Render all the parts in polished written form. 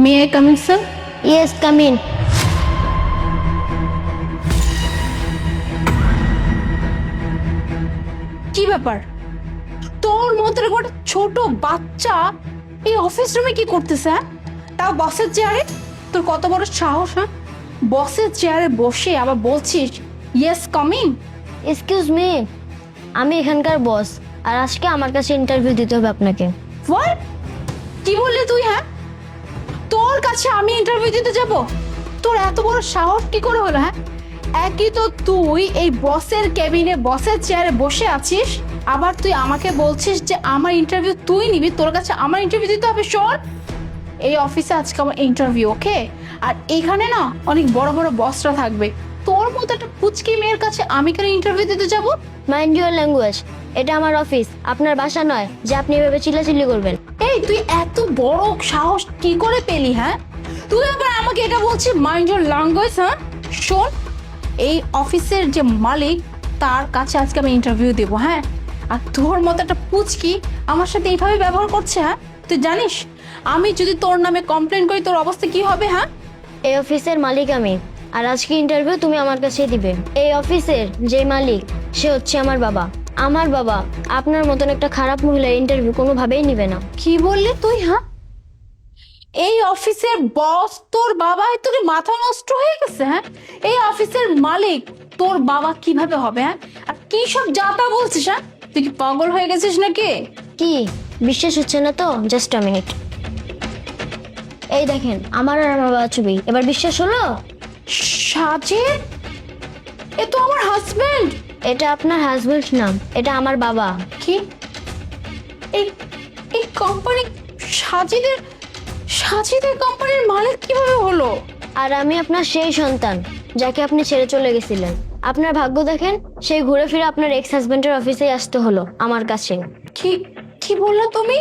May I come in, sir? Yes, come in. কি ব্যাপার? তোর মতো এরকম একটা ছোট বাচ্চা এই অফিস রুমে কি করতেছে? হ্যাঁ, তাও বসের চেয়ারে। তোর কত বড় সাহস? হ্যাঁ, বসের চেয়ারে বসে আবার বলছিস ইয়েস কামিং। এক্সকিউজ মি, আমি এখানকার বস আর আজকে আমার কাছে ইন্টারভিউ দিতে হবে আপনাকে। হোয়াট? কি বললি তুই? হ্যাঁ, তোর কাছে আমি ইন্টারভিউ দিতে যাব? তোর এত বড় সাহস কি করে হলো? হ্যাঁ, একই তো তুই এই বসের কেবিনে বসের চেয়ারে বসে আছিস, আবার তুই আমাকে বলছিস যে আমার ইন্টারভিউ তুই নিবি, তোর কাছে আমার ইন্টারভিউ দিতে হবে। শোন, এই অফিসে আজকে আমার ইন্টারভিউ, ওকে? আর এখানে না অনেক বড় বড় বসরা থাকবে, তোর মতো একটা পুচকি মেয়ের কাছে আমি কেন ইন্টারভিউ দিতে যাব? মাইন্ড ইউর ল্যাঙ্গুয়েজ, এটা আমার অফিস, আপনার বাসা নয় যে আপনি এভাবে চিল্লাচিল্লি করবেন। এই তুই এত বড় সাহস কি করে পেলি? হ্যাঁ, তুই আবার আমাকে এটা বলছিস মাইন্ড ইউর ল্যাঙ্গুয়েজ? হ্যাঁ, শোন, এই অফিসের যে মালিক তার কাছে আজকে আমি ইন্টারভিউ দেবো। হ্যাঁ, আর তোর মতো একটা পুচকি আমার সাথে এইভাবে ব্যবহার করছে? হ্যাঁ, তুই জানিস আমি যদি তোর নামে কমপ্লেন করি তোর অবস্থা কি হবে? হ্যাঁ, এই অফিসের মালিক আমি, আর আজকে ইন্টারভিউ তুমি আমার কাছেই দিবে। এই অফিসের যে মালিক সে হচ্ছে আমার বাবা। আমার বাবা আপনার মতন একটা খারাপ মহিলার ইন্টারভিউ কোনোভাবেই নিবে না। কি বললি তুই? হ্যাঁ, এই অফিসের বস তোর বাবা? তোর মাথা নষ্ট হয়ে গেছে? হ্যাঁ, এই অফিসের মালিক তোর বাবা কিভাবে হবে? হ্যাঁ, আর কি সব যাতা বলছিস? হ্যাঁ, তুই কি পাগল হয়ে গেছিস নাকি? কি বিশ্বাস হচ্ছে না তো? জাস্ট আ মিনিট, এই দেখেন আমার আর আমার বাবার ছবি, এবার বিশ্বাস হলো? সাজিদ, এ তো আমার হাজবেন্ড। এটা আপনার হাজবেন্ড নাম, এটা আমার বাবা। কি? এই এই কোম্পানি সাজিদের সাজিদের কোম্পানির মালিক কিভাবে হলো? আর আমি আপনার সেই সন্তান যাকে আপনি ছেড়ে চলে গেছিলেন। আপনার ভাগ্য দেখেন, সেই ঘুরে ফিরে আপনার এক্স হাজবেন্ডের অফিসেই আসতে হলো আমার কাছে। কি কি বললা তুমি?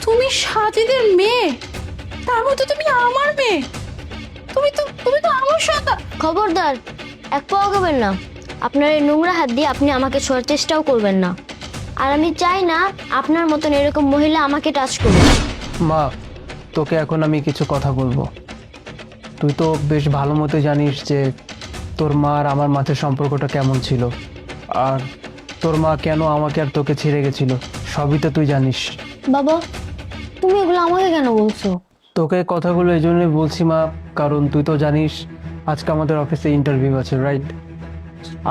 তুমি সাজিদের মেয়ে? তার মধ্যে তুমি আমার মেয়ে? তুমি তো আমার সন্তান। খবরদার, এক পাও করবেন না। আপনার এই নোংরা হাত দিয়ে আপনি আমাকে ছোঁয়ার চেষ্টাও করবেন না। আর আমি চাই না আপনার মতন এরকম মহিলা আমাকে টাচ করবে। মা, তোকে এখন আমি কিছু কথা বলবো। তুই তো বেশ ভালো মতো জানিস যে তোর মা আর আমার মাঝে সম্পর্কটা কেমন ছিল, আর তোর মা কেন আমাকে আর তোকে ছেড়ে গেছিল, সবই তো তুই জানিস। বাবা, তুমি এগুলো আমাকে কেন বলছো? তোকে কথাগুলো এই জন্যই বলছি মা, কারণ তুই তো জানিস আজকে আমাদের অফিসে ইন্টারভিউ আছে, রাইট?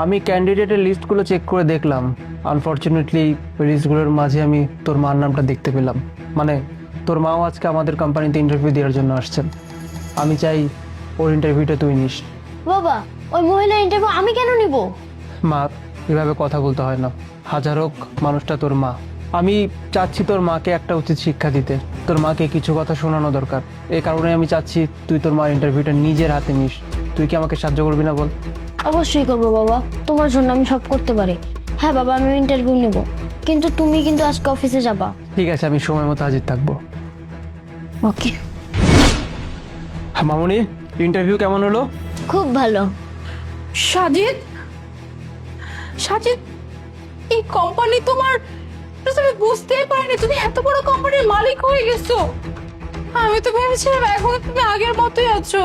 আমি ক্যান্ডিডেটের লিস্টগুলো চেক করে দেখলাম, আনফর্চুনেটলি লিস্টগুলোর মাঝে আমি তোর মার নামটা দেখতে পেলাম। মানে তোর মাও আজকে আমাদের কোম্পানিতে ইন্টারভিউ দেওয়ার জন্য আসছেন। আমি চাই ওর ইন্টারভিউটা তুই নিস। বাবা, ওই মহিলার ইন্টারভিউ আমি কেন নিব? মা, এভাবে কথা বলতে হয় না। হাজার হোক মানুষটা তোর মা। আমি চাচ্ছি তোর মাকে একটা উচিত শিক্ষা দিতে। তোর মাকে কিছু কথা শোনানো দরকার। এই কারণে আমি চাচ্ছি তুই তোর মার ইন্টারভিউটা নিজের হাতে নিস। তুই কি আমাকে সাহায্য করবি না বল? অবশ্যই করবো বাবা, তোমার জন্য আমি সব করতে পারি। হ্যাঁ বাবা, আমি ইন্টারভিউ নেব, কিন্তু তুমি কিন্তু আজকে অফিসে যাবা। ঠিক আছে, আমি সময় মতো হাজির থাকবো। ওকে। মামুনি, ইন্টারভিউ কেমন হলো? খুব ভালো। সাজিদ, সাজিদ, এই কোম্পানি তোমার? তুমি বুঝতেই পারিনি তুমি এত বড় কোম্পানির মালিক হয়ে গেছো। আমি তো ভেবেছিলাম এখন তুমি আগের মতোই আছো,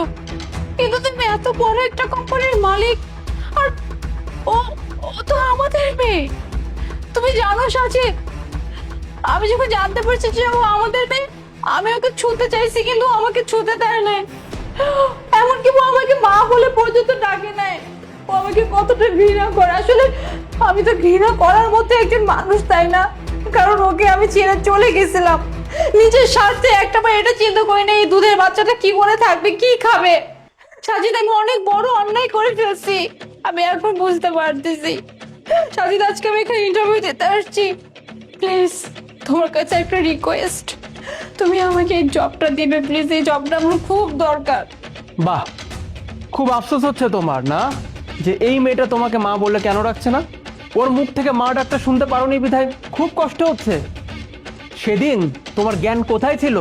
কিন্তু তুমি এত বড় একটা কোম্পানির মালিক। আর ও ও তো আমাদের মেয়ে। তুমি জানো সাজিদ, আমি যখন জানতে পারছি যে ও আমাদের মেয়ে, আমি ওকে ছুঁতে চাইছি কিন্তু ও আমাকে ছুঁতে দেয় না। এমনকি ও আমাকে মা বলে পর্যন্ত ডাকে নাই। ও আমাকে কতটা ঘৃণা করে। আসলে আমি তো ঘৃণা করার মতো একজন মানুষ, তাই না? কারণ ওকে আমি ছেড়ে চলে গেছিলাম নিজের স্বার্থে। একটা বার এটা চিন্তা করি না এই দুধের বাচ্চাটা কি করে থাকবে, কি খাবে। সাজিদ, আমি অনেক বড় অন্যায় করে ফেলছি, আমি এখন বুঝতে পারতেছি। সাজিদ, আজকে আমি এখানে ইন্টারভিউ দিতে আসছি। প্লিজ, তোমার কাছে একটা রিকোয়েস্ট, তুমি আমাকে এই জবটা দিবে প্লিজ। এই জবটা আমার খুব দরকার। বাহ, খুব আফসোস হচ্ছে তোমার না যে এই মেয়েটা তোমাকে মা বলে কেন রাখছে না? ওর মুখ থেকে মা ডাকটা শুনতে পারোনি বিধায় খুব কষ্ট হচ্ছে। সেদিন তোমার জ্ঞান কোথায় ছিল?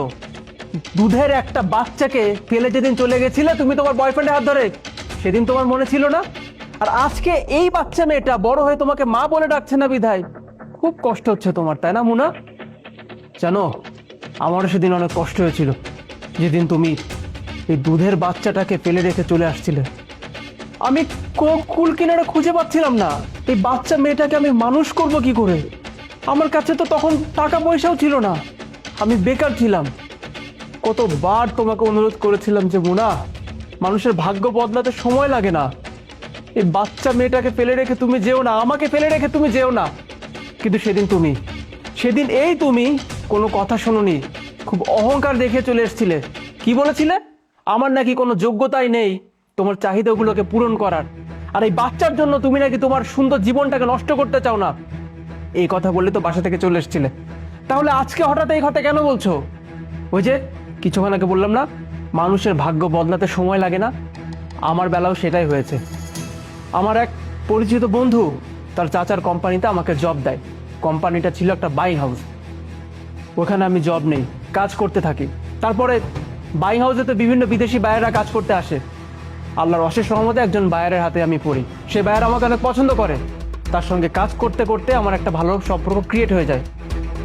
দুধের একটা বাচ্চাকে ফেলে যেদিন চলে গেছিলে তুমি তোমার বয়ফ্রেন্ডের হাত ধরে, সেদিন তোমার মনে ছিল না? আর আজকে এই বাচ্চা মেয়েটা বড় হয়ে তোমাকে মা বলে ডাকছে না বিধায় খুব কষ্ট হচ্ছে তোমার, তাই না মুনা? জানো, আমারও সেদিন অনেক কষ্ট হয়েছিল। যেদিন তুমি এই দুধের বাচ্চাটাকে ফেলে রেখে চলে আসছিলে, আমি কুল কিনারা খুঁজে পাচ্ছিলাম না। এই বাচ্চা মেয়েটাকে আমি মানুষ করব কি করে? আমার কাছে তো তখন টাকা পয়সাও ছিল না, আমি বেকার ছিলাম। কতবার তোমাকে অনুরোধ করেছিলাম যে মুনা, মানুষের ভাগ্য বদলাতে সময় লাগে না, এই বাচ্চা মেয়েটাকে ফেলে রেখে তুমি যেও না, আমাকে ফেলে রেখে তুমি যেও না। কিন্তু সেদিন তুমি কোনো কথা শোনোনি, খুব অহংকার দেখে চলে এসেছিলে। কি বলেছিলে? আমার নাকি কোনো যোগ্যতাই নেই তোমার চাহিদাগুলোকে পূরণ করার, আর এই বাচ্চার জন্য তুমি নাকি তোমার সুন্দর জীবনটাকে নষ্ট করতে চাও না। এই কথা বললে তো বাসা থেকে চলে এসেছিলে, তাহলে আজকে হঠাৎ এই কথা কেন বলছো? ওই যে কিছুক্ষণ আগে বললাম না, মানুষের ভাগ্য বদলাতে সময় লাগে না। আমার বেলাও সেটাই হয়েছে। আমার এক পরিচিত বন্ধু তার চাচার কোম্পানিতে আমাকে জব দেয়। কোম্পানিটা ছিল একটা বাইং হাউস। ওখানে আমি জব নেই, কাজ করতে থাকি। তারপরে বাইং হাউসে তো বিভিন্ন বিদেশি বায়াররা কাজ করতে আসে। আল্লাহর অশেষ রহমতে একজন বায়ারের হাতে আমি পড়ি। সে বায়ার আমাকে অনেক পছন্দ করে। তার সঙ্গে কাজ করতে করতে আমার একটা ভালো সম্পর্ক ক্রিয়েট হয়ে যায়।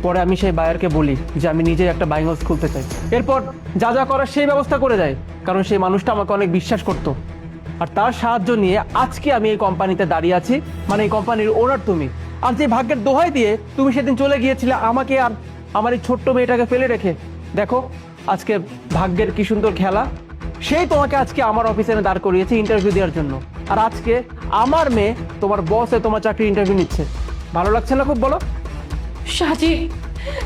পরে আমি সেই বায়ারকে বলি যে আমি নিজেই একটা বাইং হাউস খুলতে চাই। এরপর যা যা করার সেই ব্যবস্থা করে যায়, কারণ সেই মানুষটা আমাকে অনেক বিশ্বাস করতো। আর তার সাহায্য নিয়ে আজকে আমি এই কোম্পানিতে দাঁড়িয়ে আছি, মানে এই কোম্পানির ওনার তুমি। আর যে ভাগ্যের দোহাই দিয়ে তুমি সেদিন চলে গিয়েছিলে আমাকে আর আমার এই ছোট্ট মেয়েটাকে ফেলে রেখে, দেখো আজকে ভাগ্যের কি সুন্দর খেলা। সেই তোমাকে আজকে আমার অফিসে এনে দাঁড় করিয়েছে ইন্টারভিউ দেওয়ার জন্য। আর আজকে আমার মেয়ে তোমার বসে তোমার চাকরি ইন্টারভিউ নিচ্ছে। ভালো লাগছে না খুব? বলো। সাজিদ,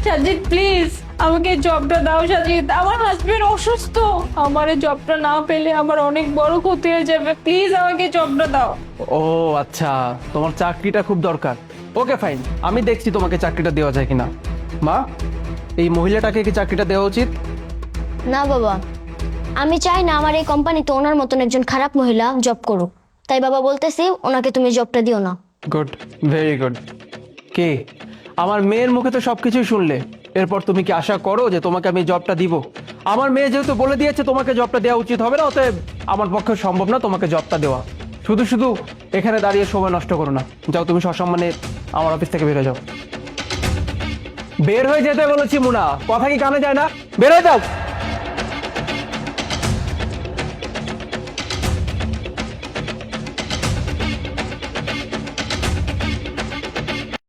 সাজিদ প্লিজ আমাকে জবটা দাও। সাজিদ, আমার হাজবেন্ড অসুস্থ, আমার এই জবটা না পেলে আমার অনেক বড় ক্ষতি হয়ে যাবে। প্লিজ আমাকে জবটা দাও। ও আচ্ছা, তোমার চাকরিটা খুব দরকার। ওকে ফাইন, আমি দেখছি তোমাকে চাকরিটা দেওয়া যায় কিনা। মা, এই মহিলাটাকে কি চাকরিটা দেওয়া উচিত? না বাবা, আমি চাই না আমার এই কোম্পানিতে ওনার মতন একজন খারাপ মহিলা জব করুক। তাই বাবা বলতেছি ওনাকে তুমি জবটা দিও না। Good, very good. কে? আমার মেয়ের মুখে তো সবকিছুই শুনলে, এরপর তুমি কি আশা করো যে তোমাকে আমি জবটা দিব? আমার মেয়ে যেহেতু বলে দিয়েছে তোমাকে জবটা দেওয়া উচিত হবে না, অতএব আমার পক্ষে সম্ভব না তোমাকে জবটা দেওয়া। শুধু শুধু এখানে দাঁড়িয়ে সময় নষ্ট করো না। যাও, তুমি সসম্মানে আমার অফিস থেকে বেরো যাও। বের হয়ে যেতে বলেছি মুনা, কথা কি কানে যায় না? বের হয়ে যাও।